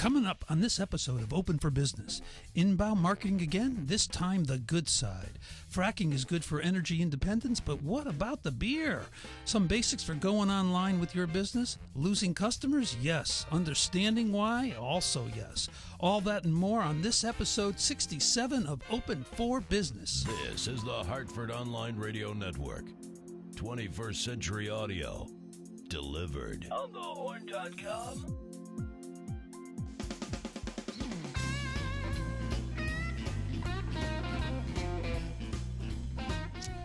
Coming up on this episode of Open for Business, inbound marketing again, this time the good side. Fracking is good for energy independence, but what about the beer? Some basics for going online with your business? Losing customers? Yes. Understanding why? Also yes. All that and more on this episode 67 of Open for Business. This is the Hartford Online Radio Network. 21st Century Audio. Delivered. onthehorn.com.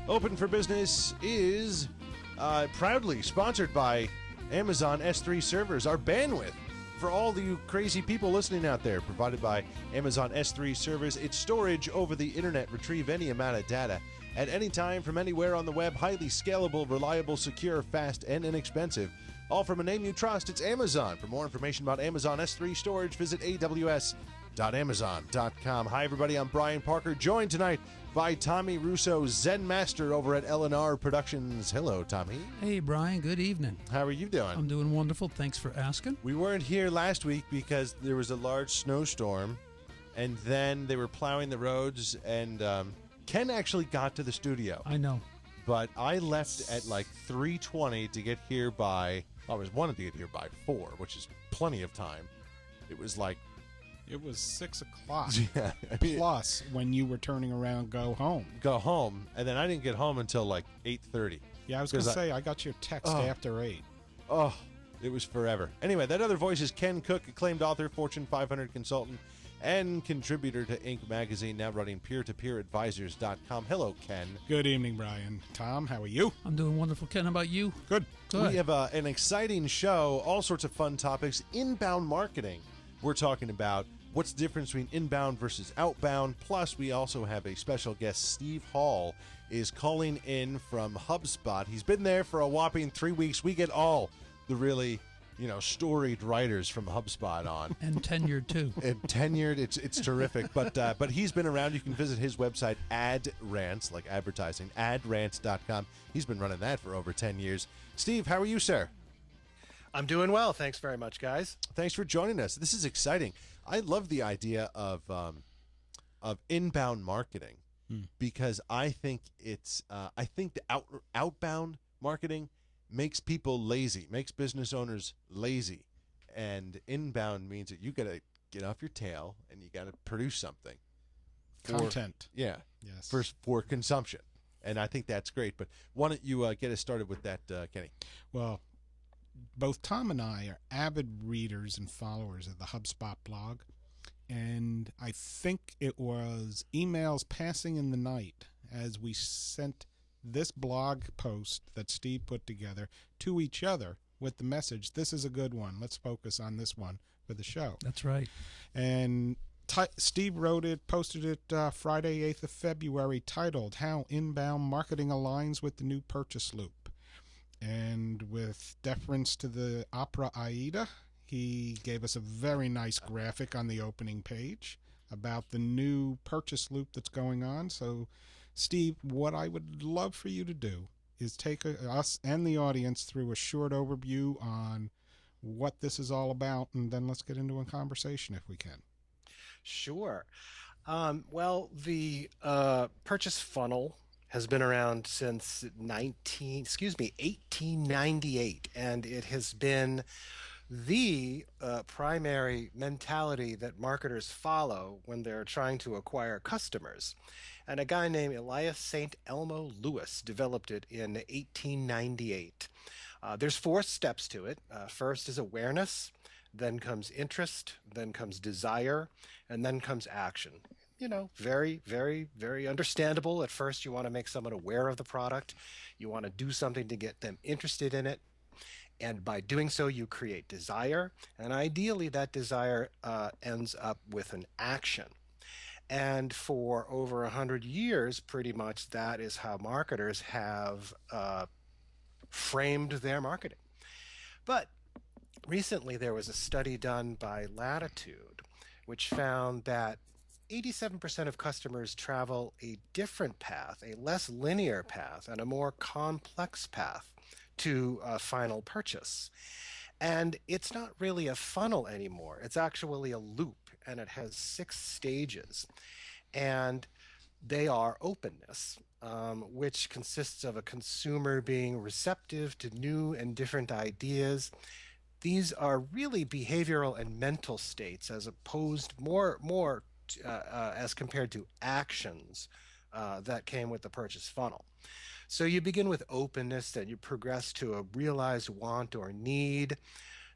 Open for Business is proudly sponsored by Amazon S3 servers. Our bandwidth for all you crazy people listening out there, provided by Amazon S3 servers. It's storage over the internet. Retrieve any amount of data at any time from anywhere on the web. Highly scalable, reliable, secure, fast, and inexpensive. All from a name you trust. It's Amazon. For more information about Amazon S3 storage, visit aws.amazon.com. Hi, everybody. I'm Brian Parker, joined tonight by Tommy Russo, Zen Master over at L&R Productions. Hello, Tommy. Hey, Brian. Good evening. How are you doing? I'm doing wonderful. Thanks for asking. We weren't here last week because there was a large snowstorm, and then they were plowing the roads, and Ken actually got to the studio. I know. But I left at like 3:20 to get here by... I wanted to get here by 4, which is plenty of time. It was 6 o'clock. Yeah, plus when you were turning around, go home, and then I didn't get home until like 8:30. Yeah, I was going to say I got your text after 8. Oh, it was forever. Anyway, that other voice is Ken Cook, acclaimed author, Fortune 500 consultant, and contributor to Inc. magazine, now running peer-to-peeradvisors.com. Hello, Ken. Good evening, Brian. Tom, how are you? I'm doing wonderful. Ken, how about you? Good. We have an exciting show, all sorts of fun topics. Inbound marketing. We're talking about what's the difference between inbound versus outbound. Plus, we also have a special guest. Steve Hall is calling in from HubSpot. He's been there for a whopping 3 weeks. We get all the really... storied writers from HubSpot on. And tenured, too. And tenured, it's terrific. But he's been around. You can visit his website, AdRants, like advertising, adrans.com. He's been running that for over 10 years. Steve, how are you, sir? I'm doing well. Thanks very much, guys. Thanks for joining us. This is exciting. I love the idea of inbound marketing because I think the outbound marketing makes people lazy, makes business owners lazy. And inbound means that you got to get off your tail and you got to produce something. Content. Yeah. Yes. For consumption. And I think that's great. But why don't you get us started with that, Kenny? Well, both Tom and I are avid readers and followers of the HubSpot blog. And I think it was emails passing in the night as we sent this blog post that Steve put together to each other with the message, this is a good one. Let's focus on this one for the show. That's right. And Steve wrote it, posted it Friday, 8th of February, titled, How Inbound Marketing Aligns with the New Purchase Loop. And with deference to the opera Aida, he gave us a very nice graphic on the opening page about the new purchase loop that's going on. So, Steve, what I would love for you to do is take us and the audience through a short overview on what this is all about, and then let's get into a conversation if we can. Sure. Well, the purchase funnel has been around since 1898, and it has been the primary mentality that marketers follow when they're trying to acquire customers. And a guy named Elias St. Elmo Lewis developed it in 1898. There's 4 steps to it. First is awareness, then comes interest, then comes desire, and then comes action. Very, very, very understandable. At first, you want to make someone aware of the product. You want to do something to get them interested in it. And by doing so, you create desire. And ideally, that desire ends up with an action. And for over 100 years, pretty much, that is how marketers have framed their marketing. But recently, there was a study done by Latitude, which found that 87% of customers travel a different path, a less linear path, and a more complex path to a final purchase. And it's not really a funnel anymore. It's actually a loop, and it has 6 stages. And they are openness, which consists of a consumer being receptive to new and different ideas. These are really behavioral and mental states, as opposed more as compared to actions that came with the purchase funnel. So you begin with openness, then you progress to a realized want or need.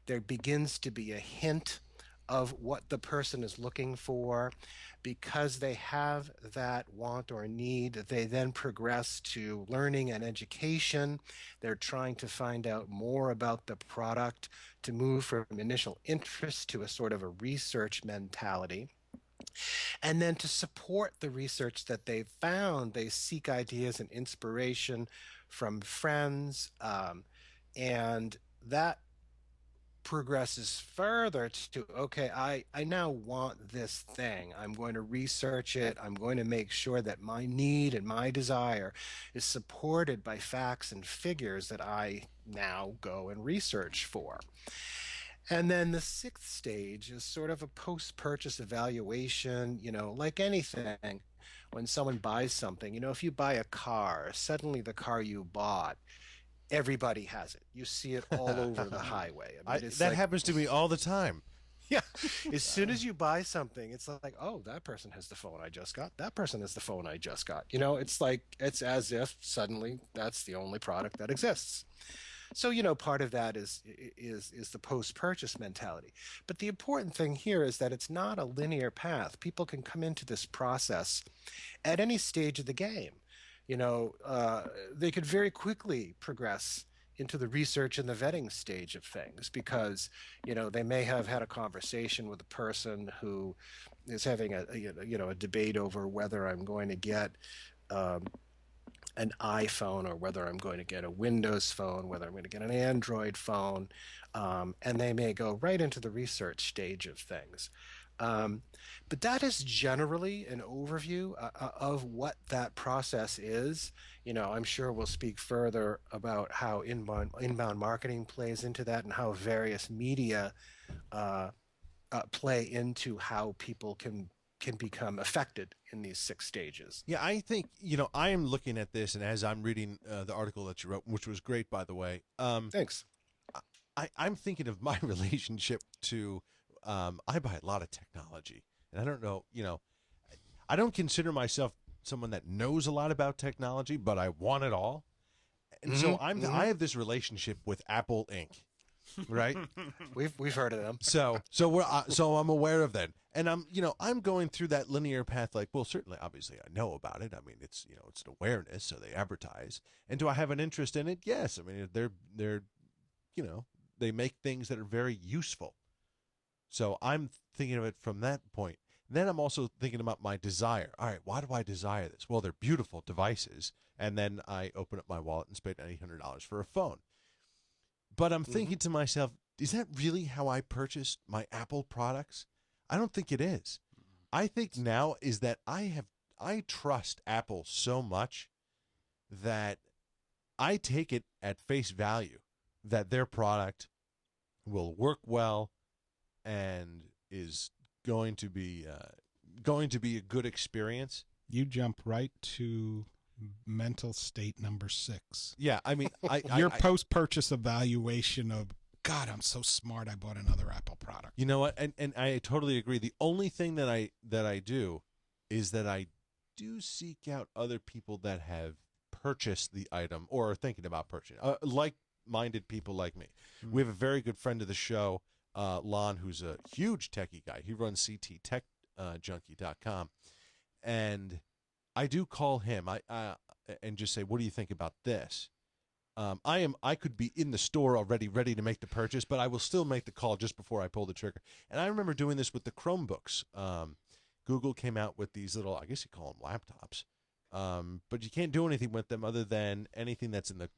There begins to be a hint of what the person is looking for. Because they have that want or need, they then progress to learning and education. They're trying to find out more about the product to move from initial interest to a sort of a research mentality. And then to support the research that they've found, they seek ideas and inspiration from friends. And that progresses further to, okay, I now want this thing. I'm going to research it. I'm going to make sure that my need and my desire is supported by facts and figures that I now go and research for. And then the 6th stage is sort of a post-purchase evaluation, like anything. When someone buys something, if you buy a car, suddenly the car you bought, everybody has it. You see it all over the highway. That happens to me all the time. Yeah. As soon as you buy something, it's like, oh, that person has the phone I just got. That person has the phone I just got. It's as if suddenly that's the only product that exists. So, part of that is the post-purchase mentality. But the important thing here is that it's not a linear path. People can come into this process at any stage of the game. They could very quickly progress into the research and the vetting stage of things because, they may have had a conversation with a person who is having a debate over whether I'm going to get an iPhone or whether I'm going to get a Windows phone, whether I'm going to get an Android phone, and they may go right into the research stage of things. But that is generally an overview of what that process is. I'm sure we'll speak further about how inbound marketing plays into that and how various media play into how people can become affected in these 6 stages. Yeah, I think, I am looking at this, and as I'm reading the article that you wrote, which was great, by the way. Thanks. I'm thinking of my relationship to, I buy a lot of technology, and I don't know, I don't consider myself someone that knows a lot about technology, but I want it all. And so I have this relationship with Apple Inc., right? We've heard of them. So I'm aware of them. And I'm going through that linear path like, well, certainly, obviously, I know about it. I mean, it's an awareness, so they advertise. And do I have an interest in it? Yes. I mean, they're they make things that are very useful. So I'm thinking of it from that point. Then I'm also thinking about my desire. All right, why do I desire this? Well, they're beautiful devices. And then I open up my wallet and spend $800 for a phone. But I'm thinking to myself, is that really how I purchase my Apple products? I don't think it is. I think now is that I trust Apple so much that I take it at face value that their product will work well and is going to be a good experience. You jump right to mental state number 6. Yeah, I mean, your post-purchase evaluation of, God, I'm so smart, I bought another Apple product. You know what? And I totally agree. The only thing that I do is that I do seek out other people that have purchased the item or are thinking about purchasing, like-minded people like me. We have a very good friend of the show, Lon, who's a huge techie guy. He runs cttechjunkie.com. And I do call him and just say, what do you think about this? I could be in the store already ready to make the purchase, but I will still make the call just before I pull the trigger. And I remember doing this with the Chromebooks. Google came out with these little, I guess you call them laptops, but you can't do anything with them other than anything that's in the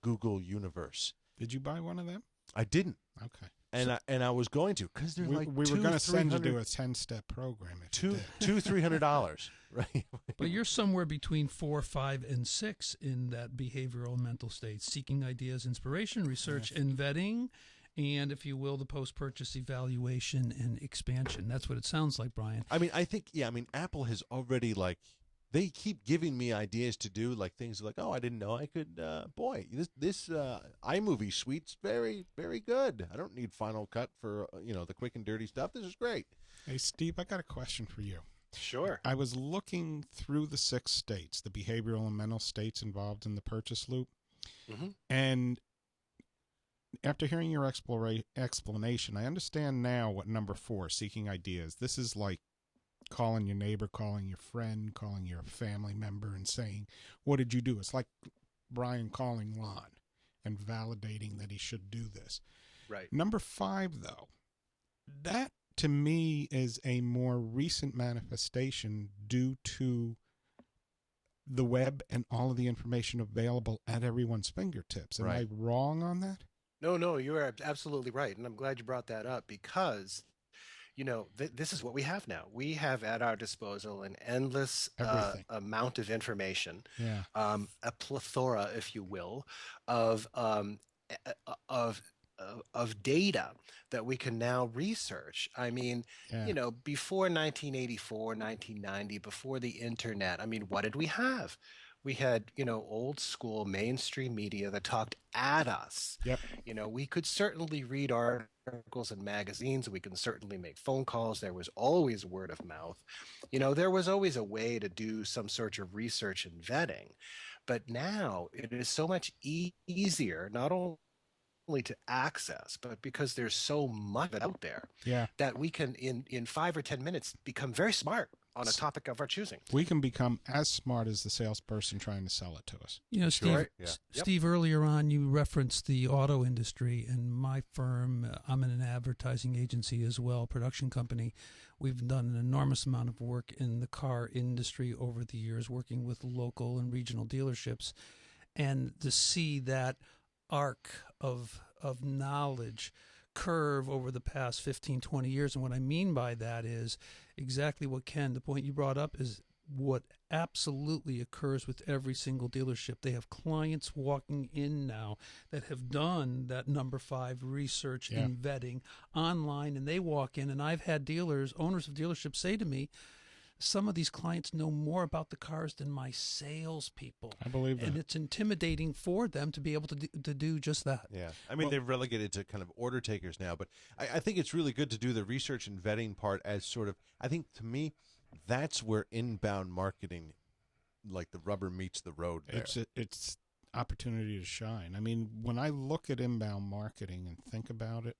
Google universe. Did you buy one of them? I didn't. Okay. And I was going to because they're like we were going to send you to a 10-step program. $200-$300, right? But you're somewhere between 4, 5, and 6 in that behavioral mental state, seeking ideas, inspiration, research, and vetting. and, if you will, the post-purchase evaluation and expansion. That's what it sounds like, Brian. I mean, I think, yeah, I mean, Apple has already, like, they keep giving me ideas to do, like things like, oh, I didn't know I could, boy, this iMovie suite's very, very good. I don't need Final Cut for, the quick and dirty stuff. This is great. Hey, Steve, I got a question for you. Sure. I was looking through the 6 states, the behavioral and mental states involved in the purchase loop. Mm-hmm. And after hearing your explanation, I understand now what number 4, seeking ideas. This is like calling your neighbor, calling your friend, calling your family member and saying, what did you do? It's like Brian calling Lon and validating that he should do this. Right. Number 5, though, that to me is a more recent manifestation due to the web and all of the information available at everyone's fingertips. Am I wrong on that? No, you are absolutely right. And I'm glad you brought that up because, this is what we have now. We have at our disposal an endless amount of information, a plethora, if you will, of data that we can now research. I mean, before 1984, 1990, before the internet, I mean, what did we have? We had, old school mainstream media that talked at us. Yep. We could certainly read articles in magazines. We can certainly make phone calls. There was always word of mouth. There was always a way to do some sort of research and vetting. But now it is so much easier, not only to access, but because there's so much of it out there that we can, in 5 or 10 minutes, become very smart on a topic of our choosing. We can become as smart as the salesperson trying to sell it to us. Steve, Steve, earlier on you referenced the auto industry, and my firm, I'm in an advertising agency as well, production company. We've done an enormous amount of work in the car industry over the years, working with local and regional dealerships, and to see that arc of knowledge curve over the past 15, 20 years. And what I mean by that is exactly what the point you brought up is what absolutely occurs with every single dealership. They have clients walking in now that have done that number 5 research and vetting online, and they walk in, and I've had owners of dealerships say to me, some of these clients know more about the cars than my salespeople. I believe that. And it's intimidating for them to be able to do just that. Yeah. I mean, they've relegated to kind of order takers now, but I think it's really good to do the research and vetting part as sort of, I think to me, that's where inbound marketing, like the rubber meets the road there. It's opportunity to shine. I mean, when I look at inbound marketing and think about it,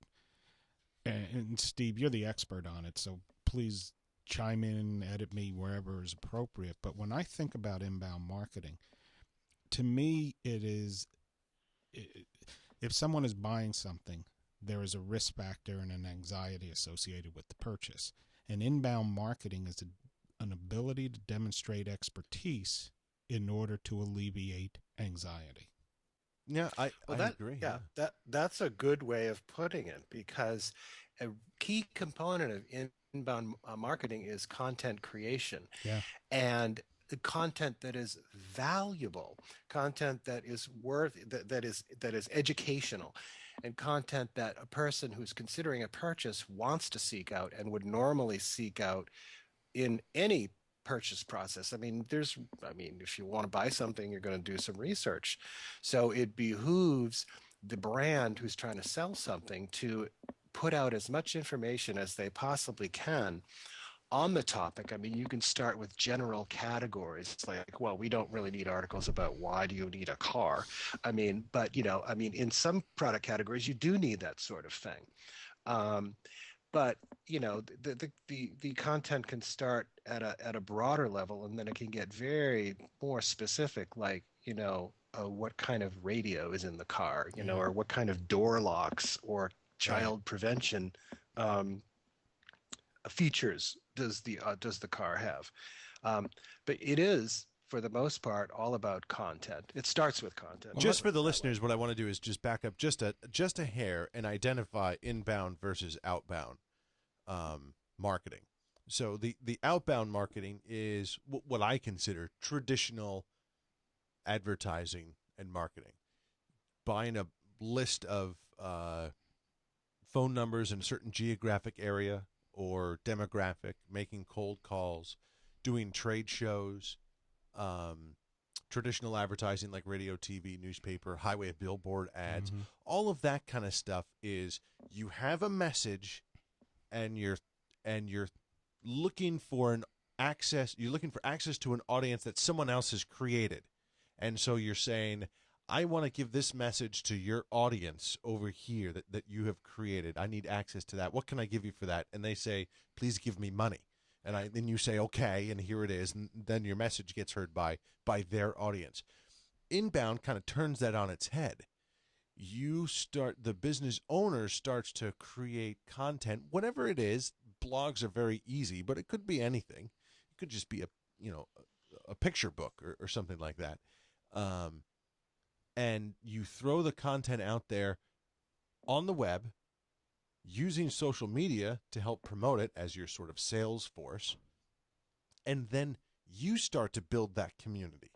and Steve, you're the expert on it, so please chime in, edit me wherever is appropriate. But when I think about inbound marketing, to me, if someone is buying something, there is a risk factor and an anxiety associated with the purchase. And inbound marketing is an ability to demonstrate expertise in order to alleviate anxiety. Yeah, I agree. Yeah, that's a good way of putting it, because a key component of inbound marketing is content creation, and the content that is valuable, content that is that is educational, and content that a person who's considering a purchase wants to seek out and would normally seek out in any purchase process. I mean, if you want to buy something, you're going to do some research. So it behooves the brand who's trying to sell something to put out as much information as they possibly can on the topic. I mean, you can start with general categories. It's like, well, we don't really need articles about why do you need a car. I mean, but in some product categories, you do need that sort of thing. But the content can start at a broader level, and then it can get very more specific, like what kind of radio is in the car, or what kind of door locks or child prevention features does the car have. But it is, for the most part, all about content. It starts with content. Just for the listeners, what I want to do is just back up just a hair and identify inbound versus outbound marketing. So the outbound marketing is what I consider traditional advertising and marketing. Buying a list of phone numbers in a certain geographic area or demographic, making cold calls, doing trade shows, traditional advertising like radio, TV, newspaper, highway billboard ads. All of that kind of stuff is you have a message and you're looking for access to an audience that someone else has created. And so you're saying, I want to give this message to your audience over here that you have created. I need access to that. What can I give you for that? And they say, please give me money. And then you say, okay, and here it is. And then your message gets heard by their audience. Inbound kind of turns that on its head. The business owner starts to create content, whatever it is. Blogs are very easy, but it could be anything. It could just be a picture book or something like that. And you throw the content out there on the web using social media to help promote it as your sort of sales force. And then you start to build that community.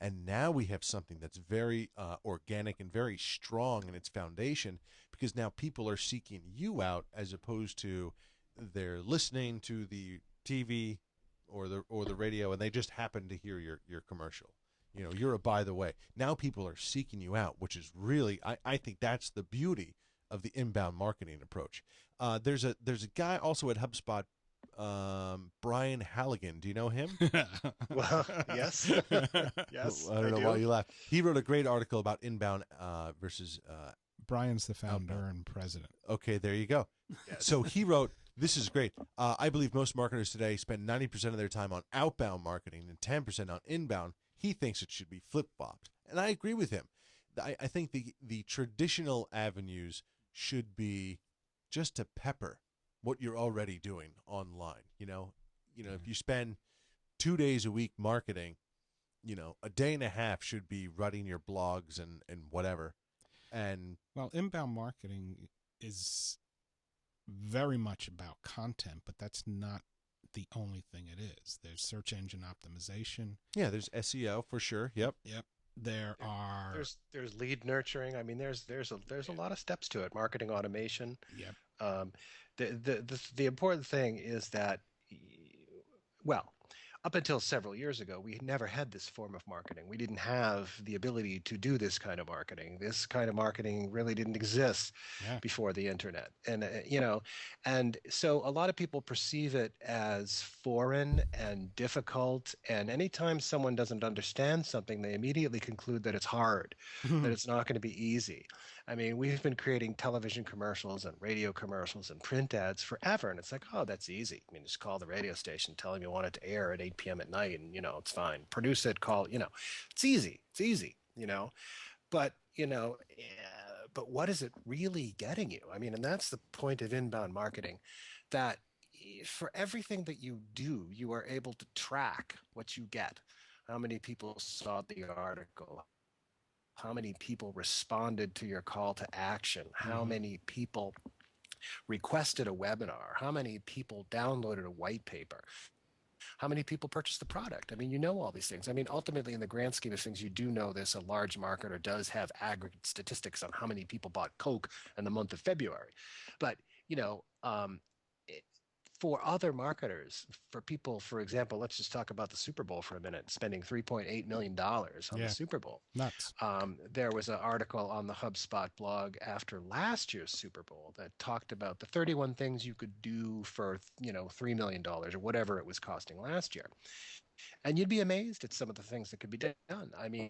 And now we have something that's very organic and very strong in its foundation, because now people are seeking you out as opposed to they're listening to the TV or the radio and they just happen to hear your commercial. You're a by the way. Now people are seeking you out, which is really, I think that's the beauty of the inbound marketing approach. There's a guy also at HubSpot, Brian Halligan. Do you know him? Well, yes. Yes. I don't know why you laugh. He wrote a great article about inbound versus Brian's the founder outbound. and president. Okay, there you go. Yes. So he wrote, this is great. I believe most marketers today spend 90% of their time on outbound marketing and 10% on inbound. He thinks it should be flip-flopped. And I agree with him. I think the traditional avenues should be just to pepper what you're already doing online. If you spend 2 days a week marketing, a day and a half should be writing your blogs and whatever. And well, inbound marketing is very much about content, but that's not the only thing it is. There's search engine optimization. Yeah, there's SEO for sure. Yep. There's lead nurturing. I mean, there's a lot of steps to it. Marketing automation. Yep. The important thing is that, well, up until several years ago, we never had this form of marketing. We didn't have the ability to do this kind of marketing. This kind of marketing really didn't exist before the internet. And, and so a lot of people perceive it as foreign and difficult. And anytime someone doesn't understand something, they immediately conclude that it's hard, that it's not going to be easy. I mean, we've been creating television commercials and radio commercials and print ads forever. And it's like, oh, that's easy. I mean, just call the radio station, tell them you want it to air at 8 p.m. at night, and, it's fine. Produce it, call, it's easy. It's easy, But, but what is it really getting you? I mean, and that's the point of inbound marketing, that for everything that you do, you are able to track what you get. How many people saw the article? How many people responded to your call to action? How many people requested a webinar? How many people downloaded a white paper? How many people purchased the product? I mean, all these things. I mean, ultimately, in the grand scheme of things, you do know this. A large marketer does have aggregate statistics on how many people bought Coke in the month of February. But, for other marketers, for people, for example, let's just talk about the Super Bowl for a minute, spending $3.8 million on the Super Bowl. Nuts. There was an article on the HubSpot blog after last year's Super Bowl that talked about the 31 things you could do for, $3 million or whatever it was costing last year. And you'd be amazed at some of the things that could be done. I mean,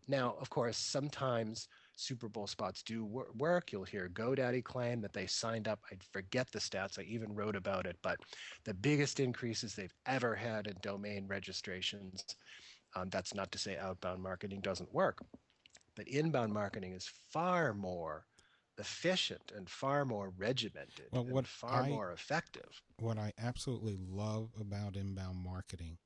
now, of course, sometimes Super Bowl spots do work. You'll hear GoDaddy claim that they signed up. I forget the stats. I even wrote about it. But the biggest increases they've ever had in domain registrations. That's not to say outbound marketing doesn't work. But inbound marketing is far more efficient and far more regimented and far more effective. What I absolutely love about inbound marketing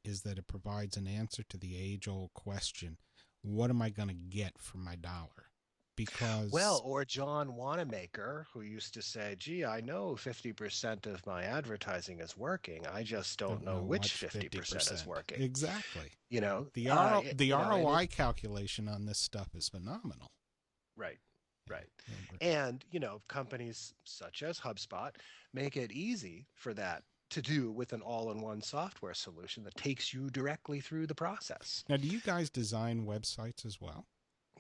is that it provides an answer to the age-old question, what am I going to get for my dollar? Because or John Wanamaker, who used to say, gee, I know 50% of my advertising is working. I just don't know which 50% is working. Exactly. The ROI calculation on this stuff is phenomenal. Right. Right. Yeah, but- And, companies such as HubSpot make it easy for that to do with an all-in-one software solution that takes you directly through the process. Now, do you guys design websites as well?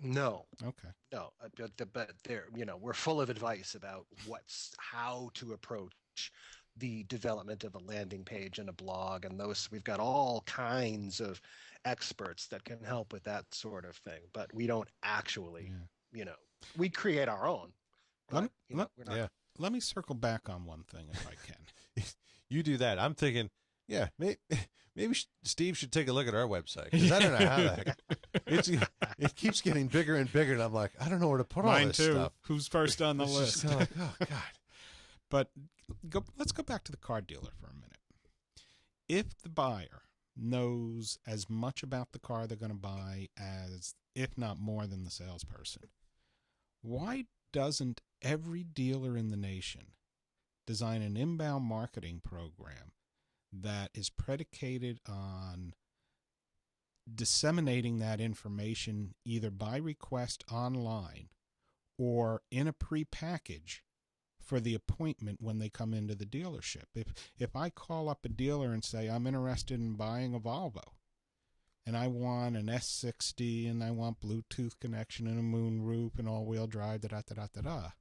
No, Okay. no, but there, we're full of advice about how to approach the development of a landing page and a blog and those. We've got all kinds of experts that can help with that sort of thing, but we don't actually, we create our own. But, we're not. Yeah. Let me circle back on one thing if I can. You do that. I'm thinking, yeah, maybe Steve should take a look at our website, because I don't know how that. It keeps getting bigger and bigger, and I'm like, I don't know where to put all Mine this too. stuff. Who's first on the It's list? just kinda like, oh God. But let's go back to the car dealer for a minute. If the buyer knows as much about the car they're going to buy as, if not more than the salesperson, why doesn't every dealer in the nation design an inbound marketing program that is predicated on disseminating that information either by request online or in a pre-package for the appointment when they come into the dealership? If I call up a dealer and say, I'm interested in buying a Volvo, and I want an S60, and I want Bluetooth connection and a moonroof and all-wheel drive, da-da-da-da-da-da,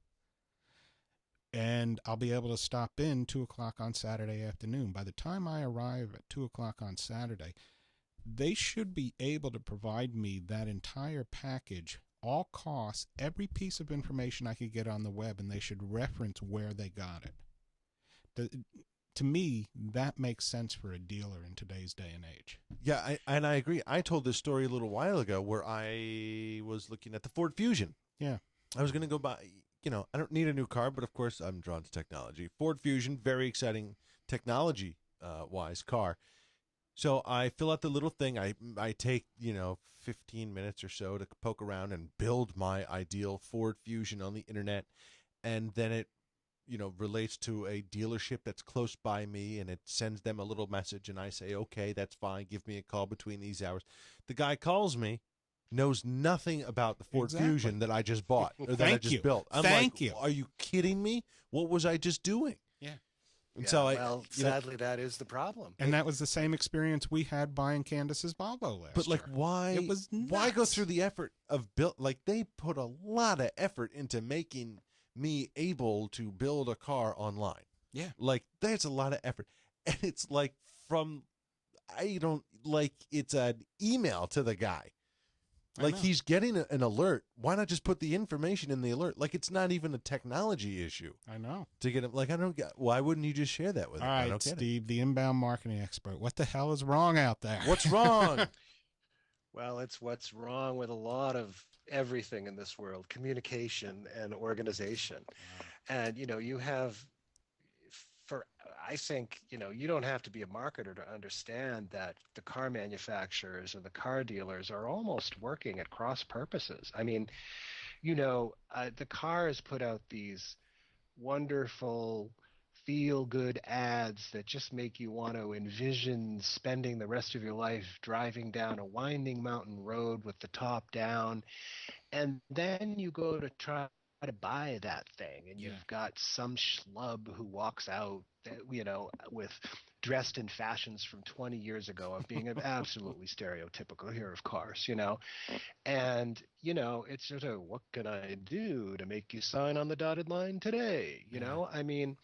and I'll be able to stop in 2 o'clock on Saturday afternoon. By the time I arrive at 2 o'clock on Saturday, they should be able to provide me that entire package, all costs, every piece of information I could get on the web, and they should reference where they got it. To me, that makes sense for a dealer in today's day and age. Yeah, I agree. I told this story a little while ago where I was looking at the Ford Fusion. Yeah. I was going to go buy, I don't need a new car, but of course I'm drawn to technology. Ford Fusion, very exciting technology-wise car. So I fill out the little thing. I take, 15 minutes or so to poke around and build my ideal Ford Fusion on the internet. And then it, relates to a dealership that's close by me, and it sends them a little message, and I say, okay, that's fine. Give me a call between these hours. The guy calls me, knows nothing about the Ford Fusion that I just bought or that I just built. I'm Thank like, you. Are you kidding me? What was I just doing? Yeah. And so sadly, that is the problem. And that was the same experience we had buying Candace's Volvo last But year. why? It was why go nuts. through the effort of build? Like, they put a lot of effort into making me able to build a car online. Yeah. Like, that's a lot of effort, and it's like it's an email to the guy. Like, he's getting an alert. Why not just put the information in the alert? Like, it's not even a technology issue. I know. To get him, like, I don't get. Why wouldn't you just share that with him? All I right, don't get Steve, the inbound marketing expert. What the hell is wrong out there? What's wrong? Well, it's what's wrong with a lot of everything in this world: communication and organization. And I think you don't have to be a marketer to understand that the car manufacturers and the car dealers are almost working at cross purposes. I mean, the cars put out these wonderful feel-good ads that just make you want to envision spending the rest of your life driving down a winding mountain road with the top down, and then you go to try to buy that thing, and you've got some schlub who walks out, with dressed in fashions from 20 years ago of being absolutely stereotypical here of cars, and it's sort of, what can I do to make you sign on the dotted line today? I mean,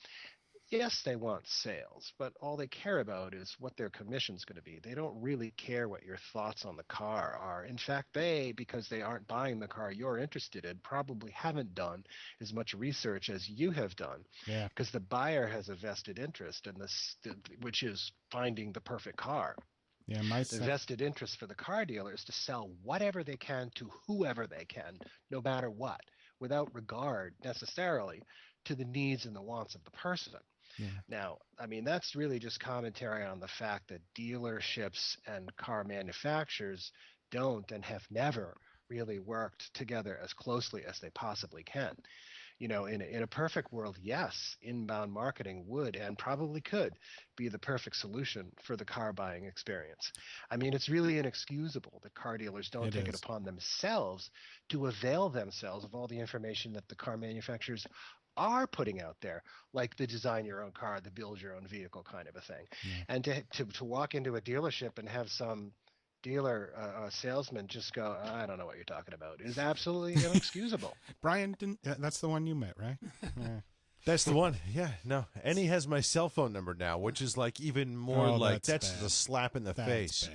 yes, they want sales, but all they care about is what their commission's going to be. They don't really care what your thoughts on the car are. In fact, because they aren't buying the car you're interested in, probably haven't done as much research as you have done. Yeah. Because the buyer has a vested interest in this, which is finding the perfect car. Yeah, the vested interest for the car dealer is to sell whatever they can to whoever they can, no matter what, without regard necessarily to the needs and the wants of the person. Yeah. Now, I mean, that's really just commentary on the fact that dealerships and car manufacturers don't and have never really worked together as closely as they possibly can. in a perfect world, yes, inbound marketing would and probably could be the perfect solution for the car buying experience. I mean, it's really inexcusable that car dealers don't take it upon themselves to avail themselves of all the information that the car manufacturers are putting out there, like the design your own car, the build your own vehicle kind of a thing. And to walk into a dealership and have some dealer salesman just go, I don't know what you're talking about, is absolutely inexcusable. Brian, that's the one you met, right? Yeah. That's the one. Yeah, no. And he has my cell phone number now, which is like even more that's a slap in the face.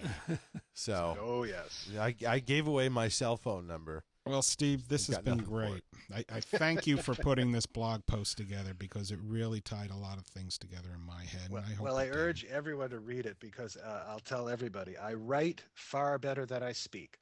So, oh, yes. I gave away my cell phone number. Well, Steve, this has been great. I thank you for putting this blog post together because it really tied a lot of things together in my head. Well, I urge everyone to read it because I'll tell everybody, I write far better than I speak.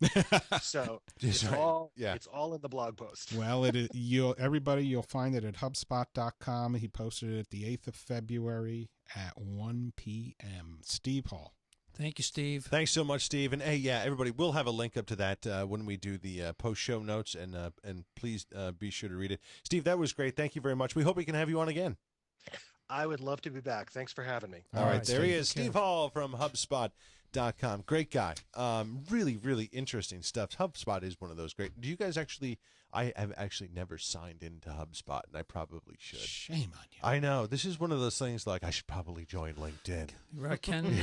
So it's all in the blog post. Well, you'll find it at HubSpot.com. He posted it the 8th of February at 1 p.m. Steve Hall. Thank you, Steve. Thanks so much, Steve. And hey, yeah, everybody, we'll have a link up to that when we do the post-show notes, and please be sure to read it. Steve, that was great. Thank you very much. We hope we can have you on again. I would love to be back. Thanks for having me. All right, there he is, Steve Hall from HubSpot.com. Great guy. Really, really interesting stuff. HubSpot is one of those great. Do you guys actually? I have actually never signed into HubSpot, and I probably should. Shame on you. I know. This is one of those things like I should probably join LinkedIn. Right, Ken?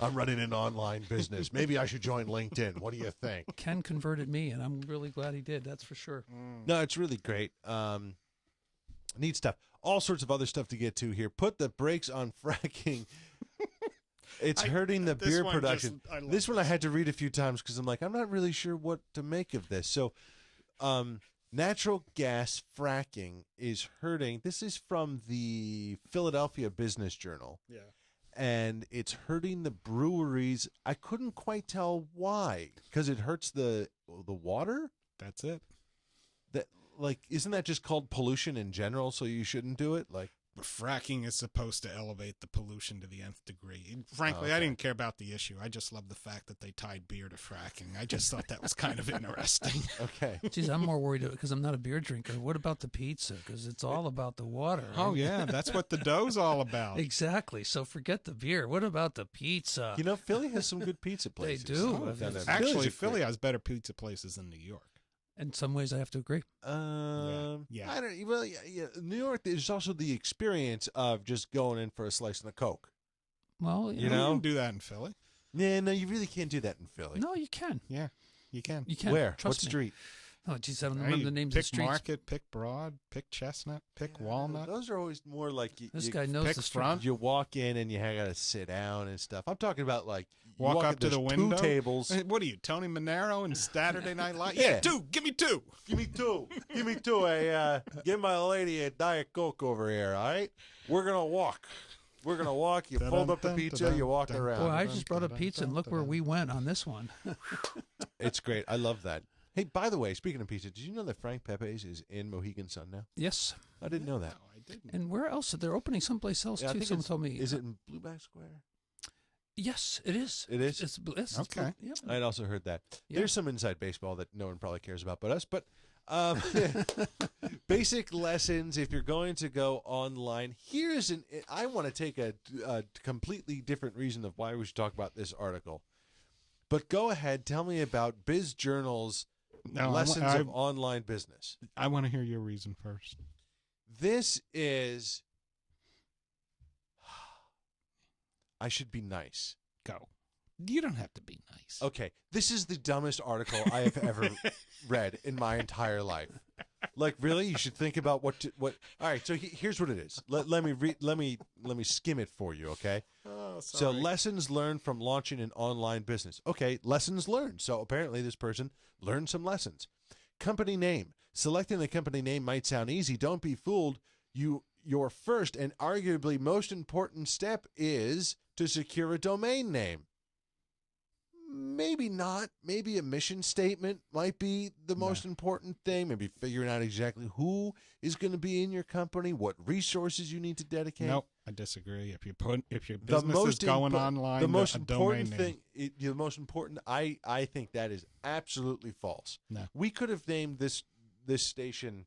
I'm running an online business. Maybe I should join LinkedIn. What do you think? Ken converted me, and I'm really glad he did. That's for sure. No, it's really great. Neat stuff. All sorts of other stuff to get to here. Put the brakes on fracking. It's hurting the beer production. This one I had to read a few times because I'm like, I'm not really sure what to make of this. So, natural gas fracking is hurting. This is from the Philadelphia Business Journal. Yeah. And it's hurting the breweries. I couldn't quite tell why. Because it hurts the water? That's it. Isn't that just called pollution in general, so you shouldn't do it? Fracking is supposed to elevate the pollution to the nth degree. And frankly, I didn't care about the issue. I just love the fact that they tied beer to fracking. I just thought that was kind of interesting. Okay. Geez, I'm more worried because I'm not a beer drinker. What about the pizza? Because it's all about the water. Right? Oh, yeah. That's what the dough's all about. Exactly. So forget the beer. What about the pizza? Philly has some good pizza places. They do. Actually, Philly has better pizza places than New York. In some ways, I have to agree. Yeah. I don't. Well, yeah. New York. There's also the experience of just going in for a slice of the Coke. Well, you can do that in Philly. Yeah, no, you really can't do that in Philly. No, you can. Yeah, you can. You can. Where? Trust what me. street? Oh, geez, I don't remember the names of the streets. Pick Market, pick Broad, pick Chestnut, pick Walnut. Those are always more like this guy knows the front. You walk in and you got to sit down and stuff. I'm talking about walk up to the window. 2 tables. What are you, Tony Manero and Saturday Night Live? Yeah. 2. Give me 2. Give me 2. Give me 2. Give my lady a Diet Coke over here. All right. We're gonna walk. You fold up the pizza. You walk around. Boy, I just brought up pizza, and look where we went on this one. It's great. I love that. Hey, by the way, speaking of pizza, did you know that Frank Pepe's is in Mohegan Sun now? Yes. I didn't know that. No, I didn't. And where else? They're opening someplace else, too. Someone told me. Is it in Blueback Square? Yes, it is. It is? It's okay. Yep. I'd also heard that. Yeah. There's some inside baseball that no one probably cares about but us. But basic lessons if you're going to go online. I want to take a completely different reason of why we should talk about this article. But go ahead. Tell me about Biz Journal's lessons of online business. I want to hear your reason first. This is... I should be nice. Go. You don't have to be nice. Okay. This is the dumbest article I have ever read in my entire life. Really? You should think about what. All right. So here's what it is. Let me skim it for you. Okay. Oh, sorry. So lessons learned from launching an online business. Okay. Lessons learned. So apparently this person learned some lessons. Company name. Selecting the company name might sound easy. Don't be fooled. Your first and arguably most important step is to secure a domain name. Maybe not. Maybe a mission statement might be the most important thing. Maybe figuring out exactly who is going to be in your company, what resources you need to dedicate. Nope, I disagree. If your business is going online, the most important domain thing, the most important, I think that is absolutely false. No. We could have named this station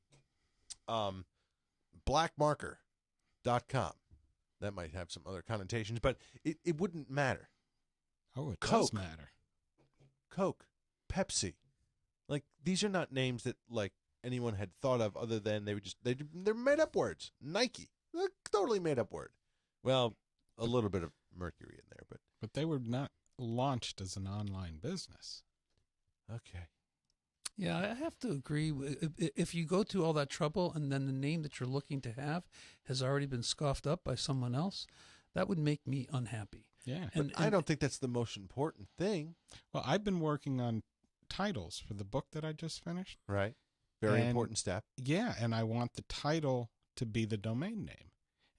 blackmarker.com. That might have some other connotations, but it wouldn't matter. Oh, it Coke. does matter. Coke, Pepsi. Like, these are not names that, like, anyone had thought of other than they're made-up words. Nike, they're totally made-up word. Well, a little bit of Mercury in there, But they were not launched as an online business. okay. Yeah, I have to agree. If you go to all that trouble and then the name that you're looking to have has already been scoffed up by someone else, that would make me unhappy. Yeah. And I don't think that's the most important thing. Well, I've been working on titles for the book that I just finished. Right. Very And- important step. Yeah, and I want the title to be the domain name.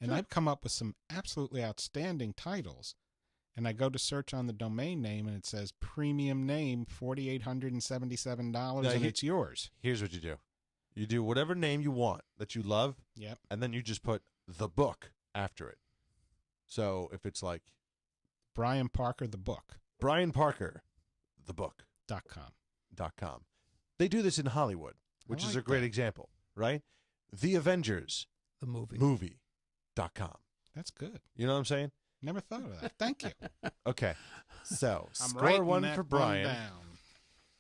And Sure. I've come up with some absolutely outstanding titles. And I go to search on the domain name, and it says premium name, $4,877, and it's yours. Here's what you do. You do whatever name you want that you love, Yep. and then you just put the book after it. So if it's like Brian Parker, the book. Brian Parker, the book.com. .com. They do this in Hollywood, which I is like a great that. example, right? The Avengers the movie. movie.com. That's good. You know what I'm saying? Never thought of that. Thank you. Okay. So, I'm score writing one that for Brian. down.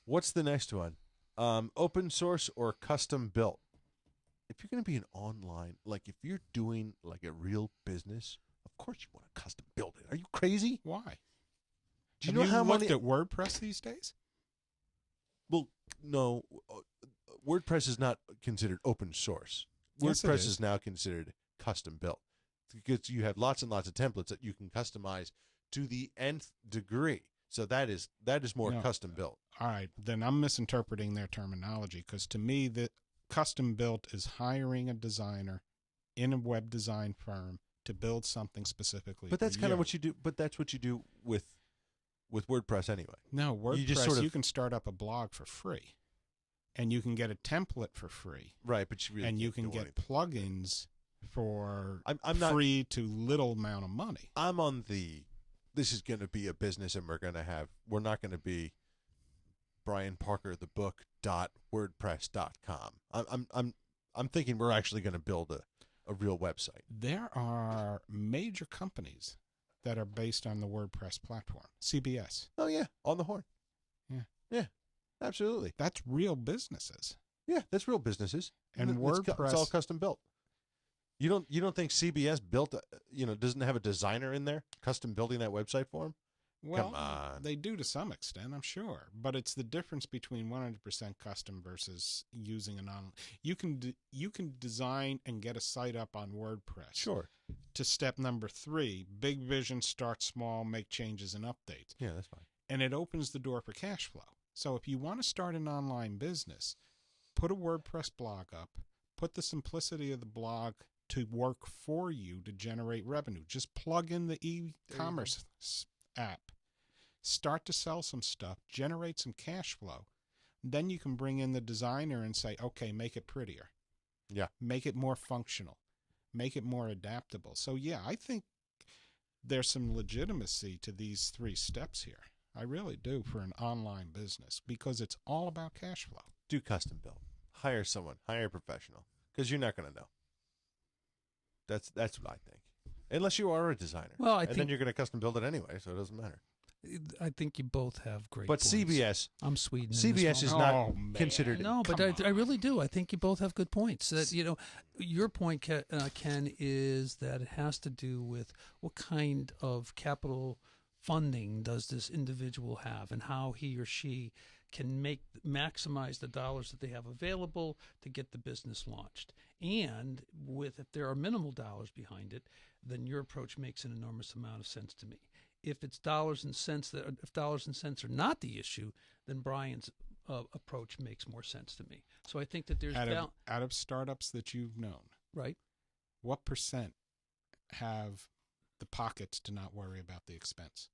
What's the next one? Open source or custom built? If you're going to be an online, like if you're doing like a real business, of course you want to custom build it. Are you crazy? Why? Do you Have know how looked many? at WordPress these days? Well, no. WordPress is not considered open source. Yes, it WordPress is. is now considered custom built because you have lots and lots of templates that you can customize to the nth degree. So that is more No. custom built. All right, then I'm misinterpreting their terminology, because to me, the custom built is hiring a designer in a web design firm to build something specifically. But that's for kind of what you do. But that's what you do with WordPress anyway. No, WordPress, You just sort of- you can start up a blog for free, and you can get a template for free, Right, but you really and you can't can do get anything. plugins for I'm not. free to little amount of money. I'm on the. This is going to be a business, and we're not going to be Brian Parker the book.wordpress.com. I'm thinking we're actually going to build a real website. There are major companies that are based on the WordPress platform. CBS. Oh yeah, on the horn. Yeah. Yeah, absolutely. That's real businesses. Yeah, that's real businesses. And It's WordPress- all custom built. You don't think CBS built doesn't have a designer in there custom building that website for him? Well, on. they do to some extent, I'm sure, but it's the difference between 100% custom versus using an online. You can design and get a site up on WordPress. Sure. To step number 3, big vision, start small, make changes and updates, Yeah, that's fine. and it opens the door for cash flow. So if you want to start an online business, put a WordPress blog up, put the simplicity of the blog to work for you to generate revenue. Just plug in the e-commerce app, start to sell some stuff, generate some cash flow. Then you can bring in the designer and say, okay, make it prettier. Yeah. Make it more functional. Make it more adaptable. So, yeah, I think there's some legitimacy to these 3 steps here. I really do, for an online business, because it's all about cash flow. Do custom build. Hire someone. Hire a professional, because you're not going to know. That's what I think. Unless you are a designer. Well, I and then think- you're going to custom build it anyway, so it doesn't matter. I think you both have great But points. CBS I'm Sweden. in this CBS is one. not Oh, man. considered. No, but Come I really do. I think you both have good points. That your point, Ken, is that it has to do with what kind of capital funding does this individual have, and how he or she can maximize the dollars that they have available to get the business launched. And if there are minimal dollars behind it, then your approach makes an enormous amount of sense to me. If it's dollars and cents are not the issue, then Brian's approach makes more sense to me. So I think that there's Out of startups that you've known, right. what percent have the pockets to not worry about the expense?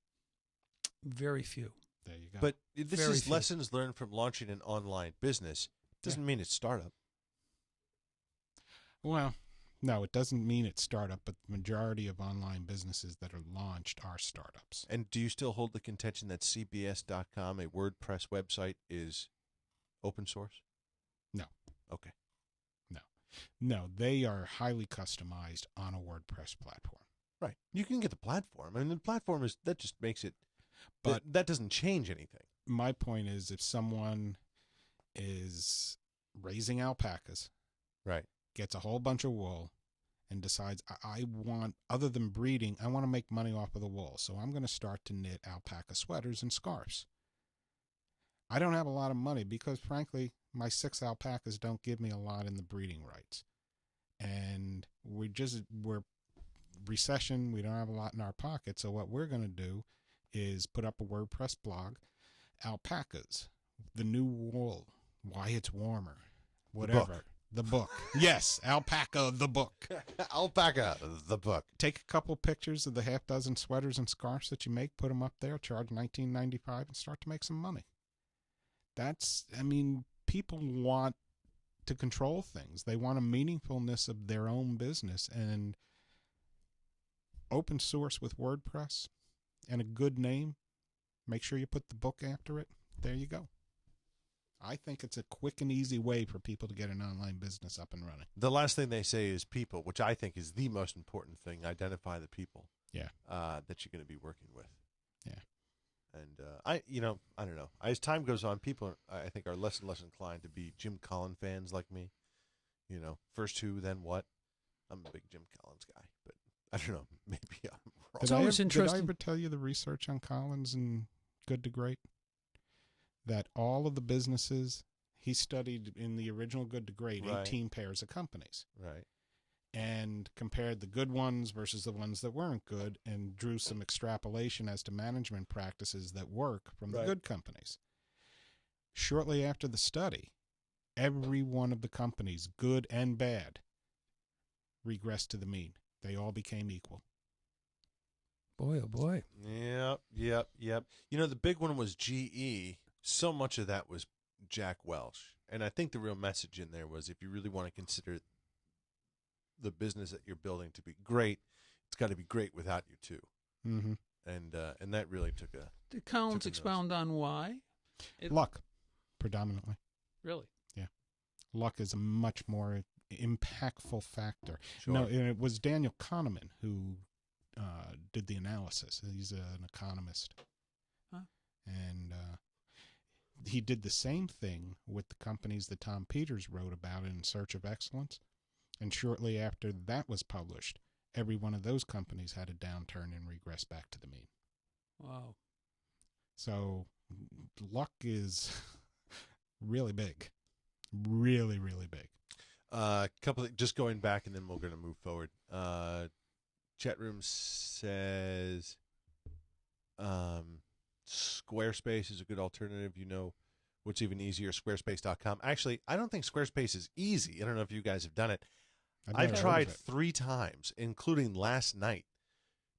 Very few. There you go. But this Very is few. lessons learned from launching an online business. Doesn't mean it's startup. Well, no, it doesn't mean it's startup, but the majority of online businesses that are launched are startups. And do you still hold the contention that CBS.com, a WordPress website, is open source? No. Okay. No. No, they are highly customized on a WordPress platform. Right. You can get the platform. I mean, the platform that just makes it, But that doesn't change anything. my point is, if someone is raising alpacas, Right. gets a whole bunch of wool, and decides, I want, other than breeding, I want to make money off of the wool, so I'm going to start to knit alpaca sweaters and scarves. I don't have a lot of money because, frankly, my 6 alpacas don't give me a lot in the breeding rights. And we're recession, we don't have a lot in our pocket, so what we're going to do is put up a WordPress blog, alpacas, the new wool, why it's warmer, whatever. The book. Yes, Alpaca, the book. Alpaca, the book. Take a couple pictures of the half dozen sweaters and scarves that you make, put them up there, charge $19.95, and start to make some money. People want to control things. They want a meaningfulness of their own business, and open source with WordPress and a good name. Make sure you put the book after it. There you go. I think it's a quick and easy way for people to get an online business up and running. The last thing they say is people, which I think is the most important thing. Identify the people that you're going to be working with. Yeah. And I don't know. As time goes on, people, I think, are less and less inclined to be Jim Collins fans like me. First who, then what. I'm a big Jim Collins guy, but I don't know. Maybe I'm wrong. It's always interesting. Did I ever tell you the research on Collins and Good to Great? That all of the businesses he studied in the original Good to Great, Right. 18 pairs of companies, Right. and compared the good ones versus the ones that weren't good, and drew some extrapolation as to management practices that work from the Right. good companies. Shortly after the study, every one of the companies, good and bad, regressed to the mean. They all became equal. Boy, oh boy. Yep. The big one was GE. So much of that was Jack Welch. And I think the real message in there was, if you really want to consider the business that you're building to be great, it's got to be great without you too. Mm-hmm. And that really took a... Did Collins took a expound on why? Luck, predominantly. Really? Yeah. Luck is a much more impactful factor. Sure. No, it was Daniel Kahneman who did the analysis. He's an economist. Huh. And he did the same thing with the companies that Tom Peters wrote about in Search of Excellence. And shortly after that was published, every one of those companies had a downturn and regressed back to the mean. Wow. So luck is really big. Really, really big. Just going back, and then we're going to move forward. Chat room says Squarespace is a good alternative. What's even easier, squarespace.com. Actually, I don't think Squarespace is easy. I don't know if you guys have done it. I've tried 3 times, including last night,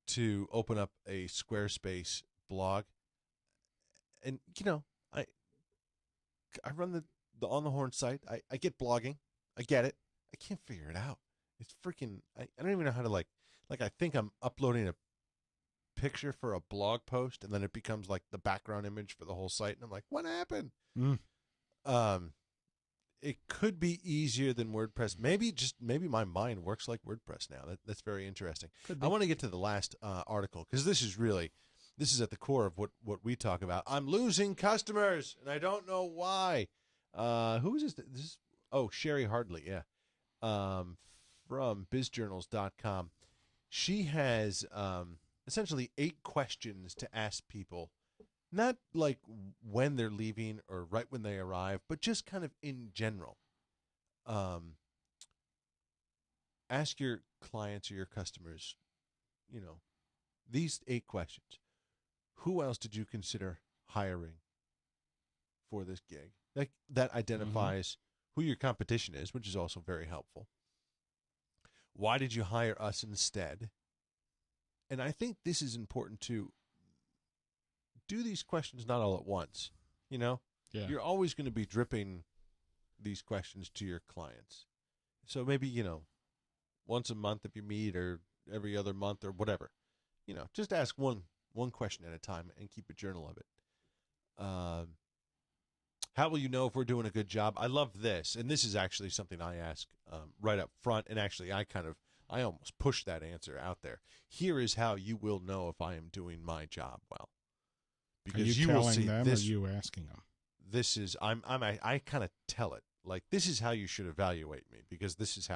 to open up a Squarespace blog. And, I run the On the Horn site. I get blogging. I get it. I can't figure it out. It's freaking, I don't even know how to I think I'm uploading a picture for a blog post, and then it becomes like the background image for the whole site. And I'm like, what happened? It could be easier than WordPress. Maybe my mind works like WordPress now. That's very interesting. I want to get to the last article, because this is at the core of what we talk about. I'm losing customers, and I don't know why. Who is this? Sherry Hardley, yeah, from bizjournals.com. She has essentially 8 questions to ask people, not like when they're leaving or right when they arrive, but just kind of in general. Ask your clients or your customers, these 8 questions. Who else did you consider hiring for this gig? That identifies who your competition is, which is also very helpful. Why did you hire us instead? And I think this is important to do these questions not all at once. Yeah. You're always going to be dripping these questions to your clients. So maybe, once a month if you meet, or every other month, or whatever. Just ask one question at a time and keep a journal of it. How will you know if we're doing a good job? I love this, and this is actually something I ask right up front, and actually I almost push that answer out there. Here is how you will know if I am doing my job well. Because are you telling them or are you asking them? This is I kind of tell it. Like, this is how you should evaluate me, because this is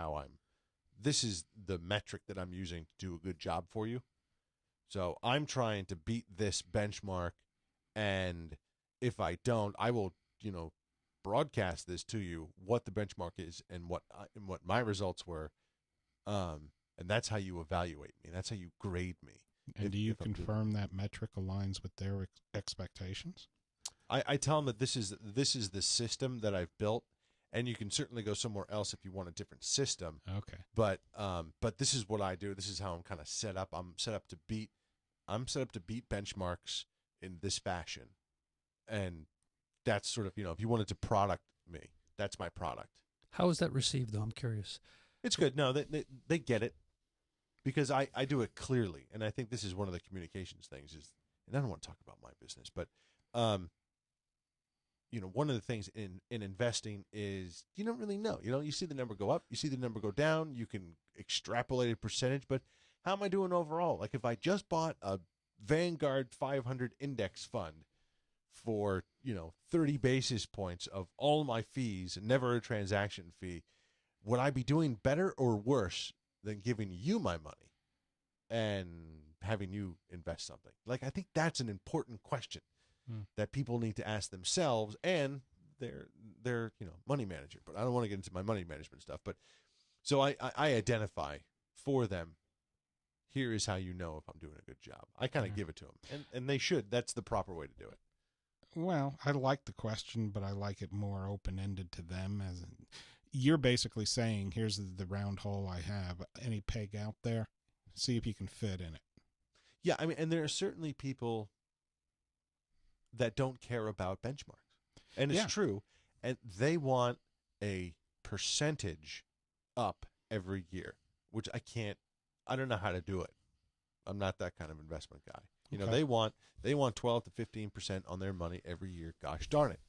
the metric that I'm using to do a good job for you. So I'm trying to beat this benchmark, and if I don't, I will, broadcast this to you, what the benchmark is and what my results were. And that's how you evaluate me. That's how you grade me. And do you confirm that metric aligns with their expectations? I tell them that this is the system that I've built, and you can certainly go somewhere else if you want a different system. Okay. But this is what I do. This is how I'm kind of set up. I'm set up to beat benchmarks in this fashion, and that's sort of, if you wanted to product me, that's my product. How is that received, though? I'm curious. It's good. No, they get it, because I do it clearly, and I think this is one of the communications things is, and I don't want to talk about my business, but one of the things in investing is you don't really know. You see the number go up, you see the number go down, you can extrapolate a percentage, but how am I doing overall? Like, if I just bought a Vanguard 500 index fund for, 30 basis points of all my fees and never a transaction fee, would I be doing better or worse than giving you my money and having you invest something? Like, I think that's an important question that people need to ask themselves and their money manager. But I don't want to get into my money management stuff. But so I identify for them, here is how you know if I'm doing a good job. I kind of give it to them, and they should. That's the proper way to do it. Well, I like the question, but I like it more open-ended to them. As you're basically saying, here's the round hole I have. Any peg out there? See if you can fit in it. Yeah, I mean, and there are certainly people that don't care about benchmarks. And it's true. And they want a percentage up every year, which I don't know how to do it. I'm not that kind of investment guy. They want 12 to 15% on their money every year. Gosh darn it.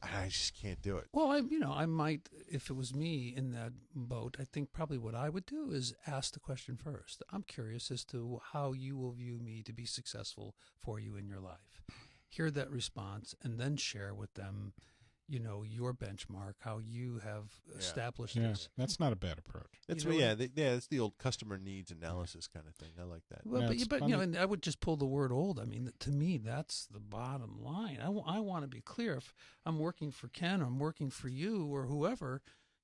I just can't do it. Well, I might, if it was me in that boat, I think probably what I would do is ask the question first. I'm curious as to how you will view me to be successful for you in your life. Hear that response and then share with them, your benchmark, how you have established this. That's not a bad approach. That's it's the old customer needs analysis kind of thing. I like that. Well, but and I would just pull the word old. I mean, to me, that's the bottom line. I want to be clear. If I'm working for Ken or I'm working for you or whoever,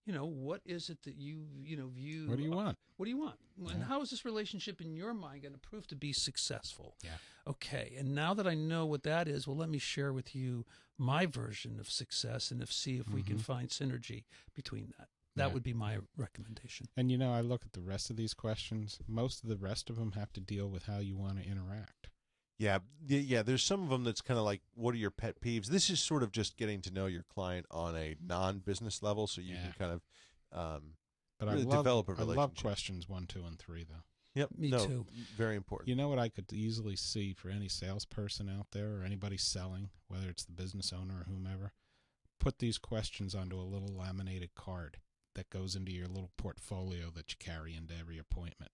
what is it that you view? What do you want? What do you want? And how is this relationship in your mind going to prove to be successful? Yeah. Okay. And now that I know what that is, well, let me share with you my version of success and see if we can find synergy between that. That would be my recommendation. And, I look at the rest of these questions. Most of the rest of them have to deal with how you want to interact. Yeah. There's some of them that's kind of like, what are your pet peeves? This is sort of just getting to know your client on a non-business level, so you can kind of but really develop a relationship. I love questions 1, 2, and 3, though. Yep. Me too. Very important. You know what I could easily see for any salesperson out there or anybody selling, whether it's the business owner or whomever, put these questions onto a little laminated card that goes into your little portfolio that you carry into every appointment.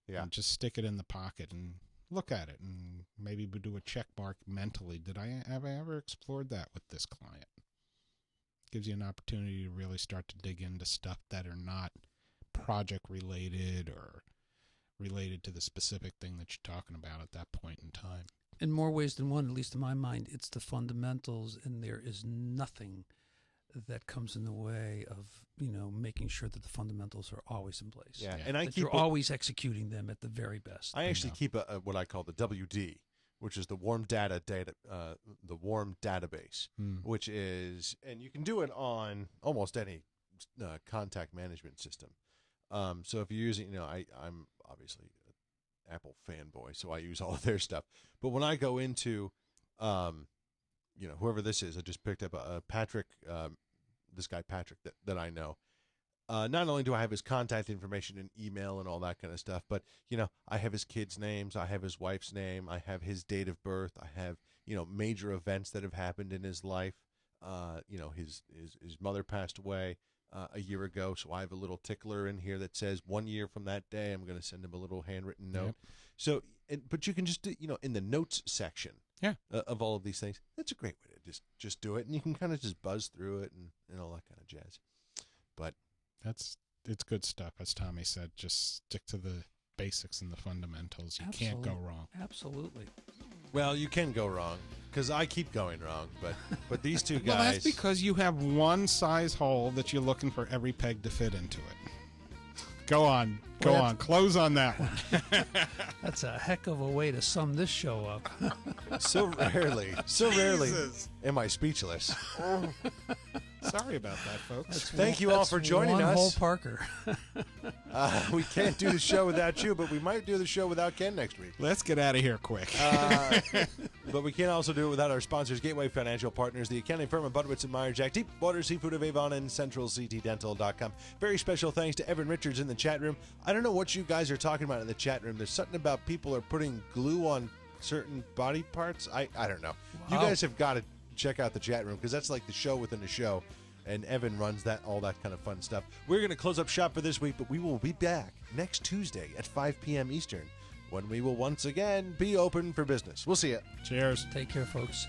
Yeah. And just stick it in the pocket and look at it and maybe do a check mark mentally. Have I ever explored that with this client? Gives you an opportunity to really start to dig into stuff that are not project related or related to the specific thing that you're talking about at that point in time. In more ways than one, at least in my mind, it's the fundamentals, and there is nothing that comes in the way of making sure that the fundamentals are always in place. Yeah, and you're always executing them at the very best. I actually keep a what I call the WD, which is the warm the warm database, which is, and you can do it on almost any contact management system. So if you're using, I'm obviously an Apple fanboy, so I use all of their stuff. But when I go into, whoever this is, I just picked up Patrick, this guy Patrick that I know. Not only do I have his contact information and email and all that kind of stuff, but, I have his kids' names, I have his wife's name, I have his date of birth, I have, major events that have happened in his life. his mother passed away a year ago, so I have a little tickler in here that says 1 year from that day. I'm going to send him a little handwritten note. Yep. So, but you can just do, in the notes section of all of these things. That's a great way to just do it, and you can kind of just buzz through it and all that kind of jazz. But it's good stuff, as Tommy said. Just stick to the basics and the fundamentals. You can't go wrong. Absolutely. Well, you can go wrong, because I keep going wrong, but these two guys... Well, that's because you have one size hole that you're looking for every peg to fit into it. Go on. Close on that one. That's a heck of a way to sum this show up. So rarely am I speechless. Sorry about that, folks. Thank you all for joining us. One-hole Parker. We can't do the show without you, but we might do the show without Ken next week. Let's get out of here quick. But we can't also do it without our sponsors, Gateway Financial Partners, the accounting firm of Budowitz & Meyer, Jack, Deepwater Seafood of Avon, and CentralCTDental.com. Very special thanks to Evan Richards in the chat room. I don't know what you guys are talking about in the chat room. There's something about people are putting glue on certain body parts. I don't know. Wow. You guys have got to check out the chat room, because that's like the show within the show, and Evan runs all that kind of fun stuff. We're going to close up shop for this week, but we will be back next Tuesday at 5 p.m. Eastern, when we will once again be open for business. We'll see you. Cheers. Take care, folks.